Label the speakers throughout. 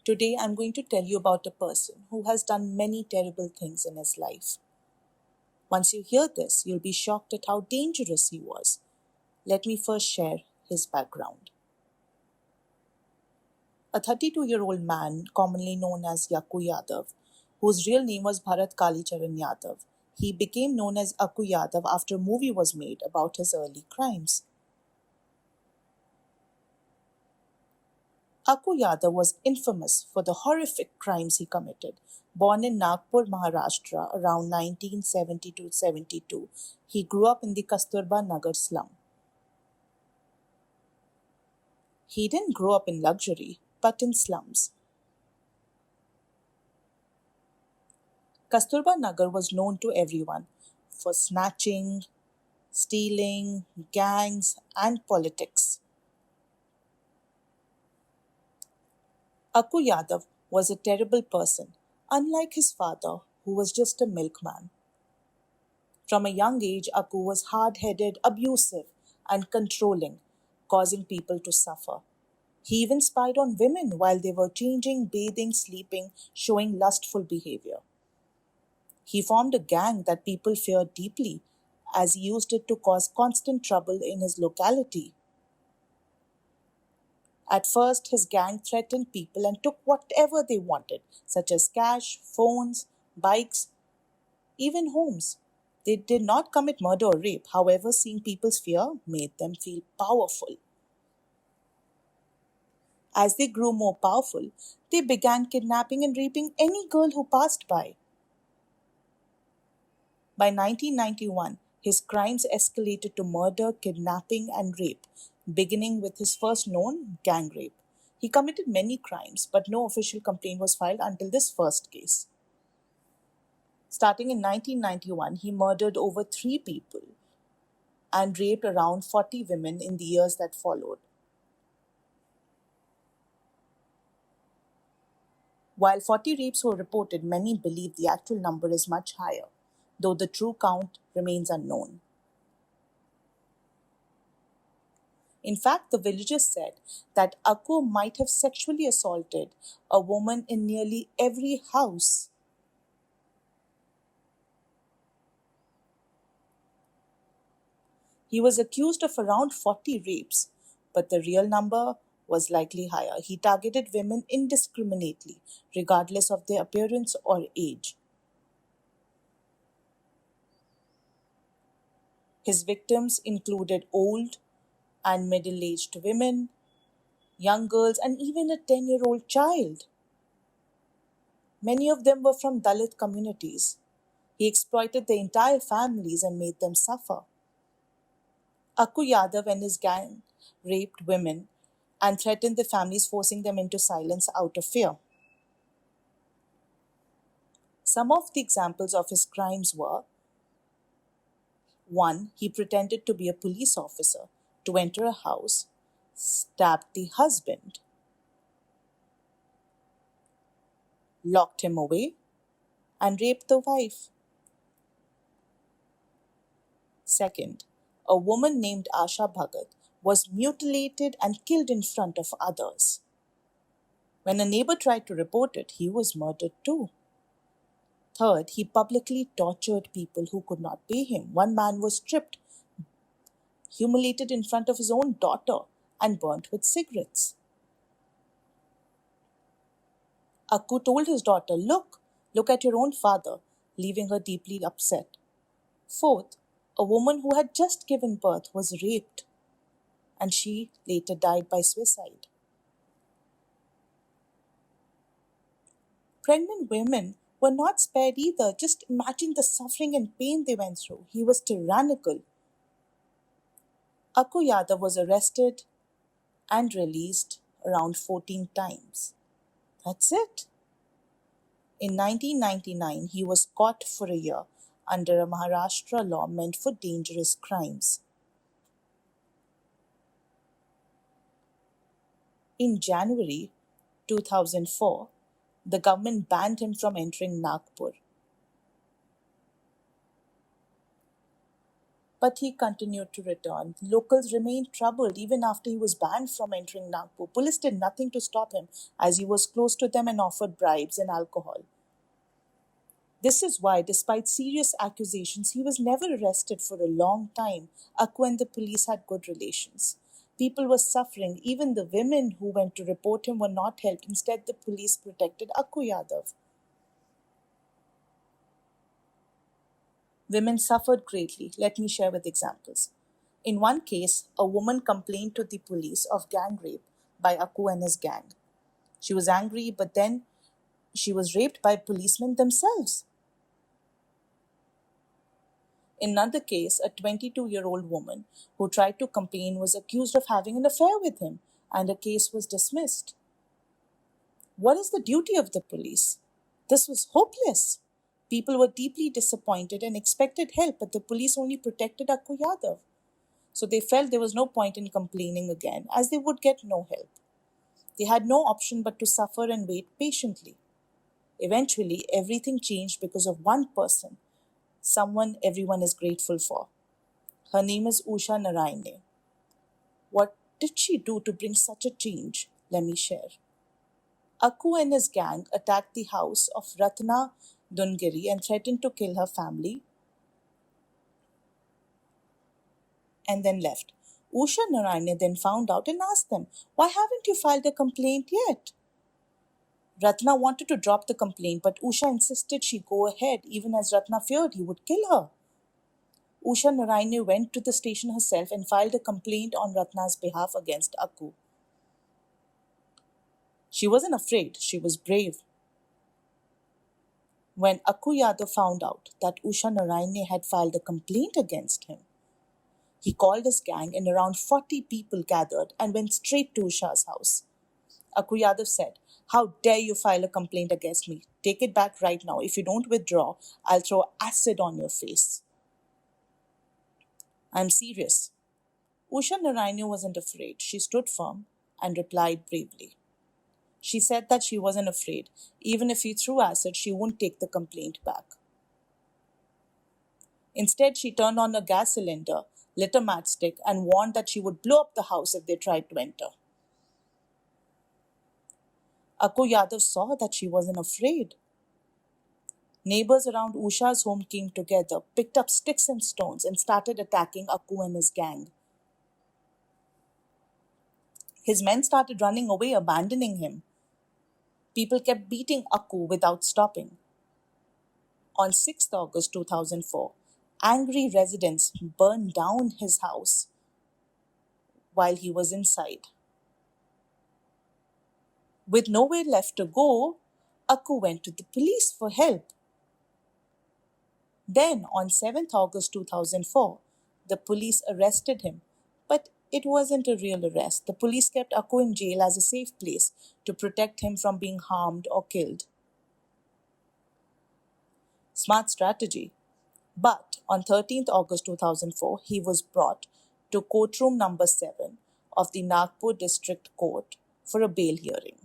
Speaker 1: Today, I'm going to tell you about a person who has done many terrible things in his life. Once you hear this, you'll be shocked at how dangerous he was. Let me first share his background. A 32-year-old man, commonly known as Yakku Yadav, whose real name was Bharat Kalicharan Yadav, he became known as Akku Yadav after a movie was made about his early crimes. Akku Yadav was infamous for the horrific crimes he committed. Born in Nagpur, Maharashtra around 1970 to 72, he grew up in the Kasturba Nagar slum. He didn't grow up in luxury, but in slums. Kasturba Nagar was known to everyone for snatching, stealing, gangs, and politics. Akku Yadav was a terrible person, unlike his father, who was just a milkman. From a young age, Akku was hard-headed, abusive, and controlling, causing people to suffer. He even spied on women while they were changing, bathing, sleeping, showing lustful behavior. He formed a gang that people feared deeply, as he used it to cause constant trouble in his locality. At first, his gang threatened people and took whatever they wanted, such as cash, phones, bikes, even homes. They did not commit murder or rape. However, seeing people's fear made them feel powerful. As they grew more powerful, they began kidnapping and raping any girl who passed by. By 1991, his crimes escalated to murder, kidnapping, and rape, beginning with his first known gang rape. He committed many crimes, but no official complaint was filed until this first case. Starting in 1991, he murdered over 3 people and raped around 40 women in the years that followed. While 40 rapes were reported, many believe the actual number is much higher, though the true count remains unknown. In fact, the villagers said that Akku might have sexually assaulted a woman in nearly every house. He was accused of around 40 rapes, but the real number was likely higher. He targeted women indiscriminately, regardless of their appearance or age. His victims included old and middle-aged women, young girls, and even a 10-year-old child. Many of them were from Dalit communities. He exploited their entire families and made them suffer. Akku Yadav and his gang raped women and threatened their families, forcing them into silence out of fear. Some of the examples of his crimes were: 1. He pretended to be a police officer to enter a house, stabbed the husband, locked him away, and raped the wife. 2. A woman named Asha Bhagat was mutilated and killed in front of others. When a neighbor tried to report it, he was murdered too. 3. He publicly tortured people who could not pay him. One man was stripped, humiliated in front of his own daughter, and burnt with cigarettes. Akku told his daughter, look at your own father, leaving her deeply upset. 4. A woman who had just given birth was raped, and she later died by suicide. Pregnant women were not spared either. Just imagine the suffering and pain they went through. He was tyrannical. Akku Yadav was arrested and released around 14 times. That's it. In 1999, he was caught for a year under a Maharashtra law meant for dangerous crimes. In January 2004, the government banned him from entering Nagpur. But he continued to return. Locals remained troubled even after he was banned from entering Nagpur. Police did nothing to stop him as he was close to them and offered bribes and alcohol. This is why, despite serious accusations, he was never arrested for a long time. Akku and the police had good relations. People were suffering. Even the women who went to report him were not helped. Instead, the police protected Akku Yadav. Women suffered greatly. Let me share with examples. In one case, a woman complained to the police of gang rape by Akku and his gang. She was angry, but then she was raped by policemen themselves. In another case, a 22-year-old woman who tried to complain was accused of having an affair with him, and her case was dismissed. What is the duty of the police? This was hopeless. People were deeply disappointed and expected help, but the police only protected Akku Yadav. So they felt there was no point in complaining again, as they would get no help. They had no option but to suffer and wait patiently. Eventually, everything changed because of one person, someone everyone is grateful for. Her name is Usha Narayane. What did she do to bring such a change? Let me share. Akku and his gang attacked the house of Ratna Dungiri and threatened to kill her family and then left. Usha Narayane then found out and asked them, "Why haven't you filed a complaint yet?" Ratna wanted to drop the complaint, but Usha insisted she go ahead, even as Ratna feared he would kill her. Usha Narayane went to the station herself and filed a complaint on Ratna's behalf against Akku. She wasn't afraid, she was brave. When Akku Yadav found out that Usha Narayane had filed a complaint against him, he called his gang and around 40 people gathered and went straight to Usha's house. Akku Yadav said, "How dare you file a complaint against me? Take it back right now. If you don't withdraw, I'll throw acid on your face." "I'm serious." Usha Narayane wasn't afraid. She stood firm and replied bravely. She said that she wasn't afraid. Even if he threw acid, she wouldn't take the complaint back. Instead, she turned on a gas cylinder, lit a matchstick, and warned that she would blow up the house if they tried to enter. Akku Yadav saw that she wasn't afraid. Neighbors around Usha's home came together, picked up sticks and stones, and started attacking Akku and his gang. His men started running away, abandoning him. People kept beating Akku without stopping. On 6th August 2004, angry residents burned down his house while he was inside. With nowhere left to go, Akku went to the police for help. Then, on 7th August 2004, the police arrested him, but it wasn't a real arrest. The police kept Akku in jail as a safe place to protect him from being harmed or killed. Smart strategy. But on 13th August 2004, he was brought to courtroom number 7 of the Nagpur District Court for a bail hearing.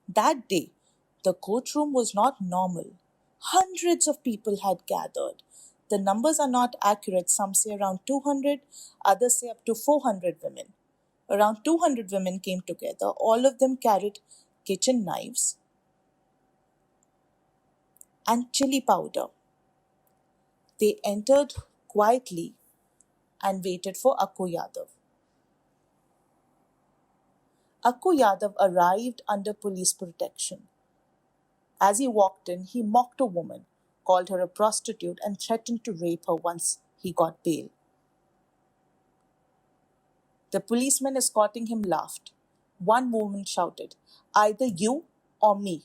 Speaker 1: That day, the courtroom was not normal. Hundreds of people had gathered. The numbers are not accurate. Some say around 200, others say up to 400 women. Around 200 women came together. All of them carried kitchen knives and chili powder. They entered quietly and waited for Akku Yadav. Akku Yadav arrived under police protection. As he walked in, he mocked a woman, called her a prostitute, and threatened to rape her once he got bail. The policemen escorting him laughed. One woman shouted, "Either you or me.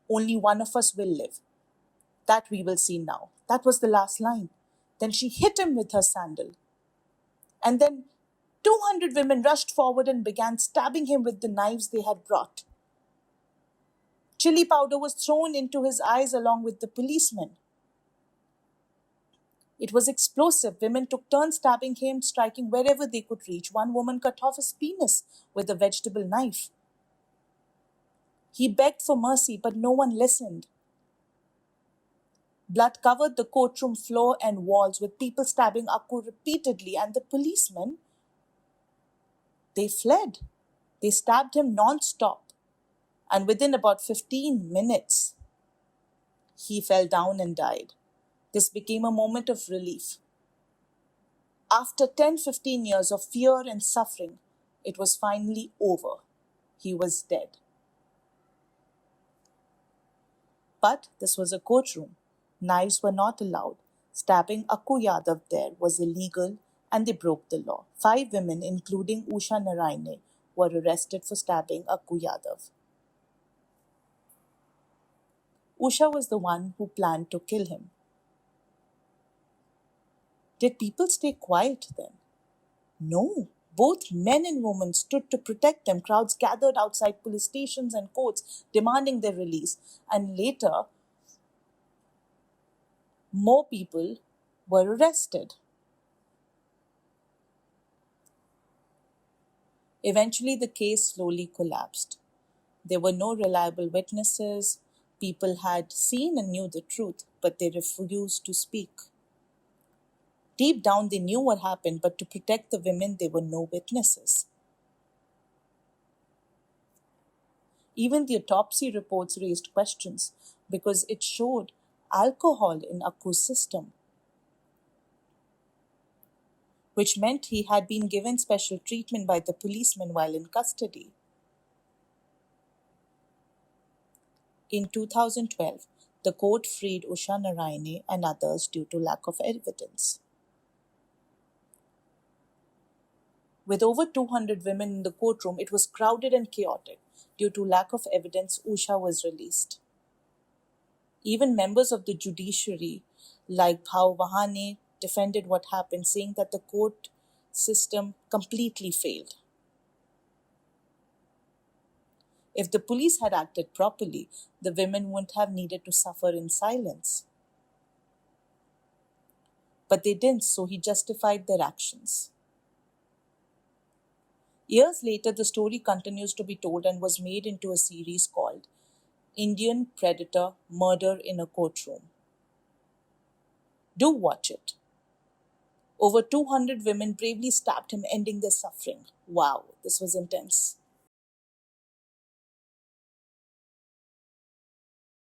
Speaker 1: Only one of us will live. That we will see now." That was the last line. Then she hit him with her sandal. And then 200 women rushed forward and began stabbing him with the knives they had brought. Chili powder was thrown into his eyes along with the policemen. It was explosive. Women took turns stabbing him, striking wherever they could reach. One woman cut off his penis with a vegetable knife. He begged for mercy, but no one listened. Blood covered the courtroom floor and walls, with people stabbing Akku repeatedly, and the policemen, they fled. They stabbed him non-stop, and within about 15 minutes, he fell down and died. This became a moment of relief. After 10-15 years of fear and suffering, it was finally over. He was dead. But this was a courtroom. Knives were not allowed. Stabbing Akku Yadav there was illegal and they broke the law. 5 women, including Usha Naraine, were arrested for stabbing Akku Yadav. Usha was the one who planned to kill him. Did people stay quiet then? No. Both men and women stood to protect them. Crowds gathered outside police stations and courts demanding their release. And later, more people were arrested. Eventually, the case slowly collapsed. There were no reliable witnesses. People had seen and knew the truth, but they refused to speak. Deep down, they knew what happened, but to protect the women, there were no witnesses. Even the autopsy reports raised questions because it showed alcohol in Akku's system, which meant he had been given special treatment by the policemen while in custody. In 2012, the court freed Usha Naraine and others due to lack of evidence. With over 200 women in the courtroom, it was crowded and chaotic. Due to lack of evidence, Usha was released. Even members of the judiciary, like Bhav Vahane, defended what happened, saying that the court system completely failed. If the police had acted properly, the women wouldn't have needed to suffer in silence. But they didn't, so he justified their actions. Years later, the story continues to be told and was made into a series called Indian Predator: Murder in a Courtroom. Do watch it. Over 200 women bravely stabbed him, ending their suffering. Wow, this was intense.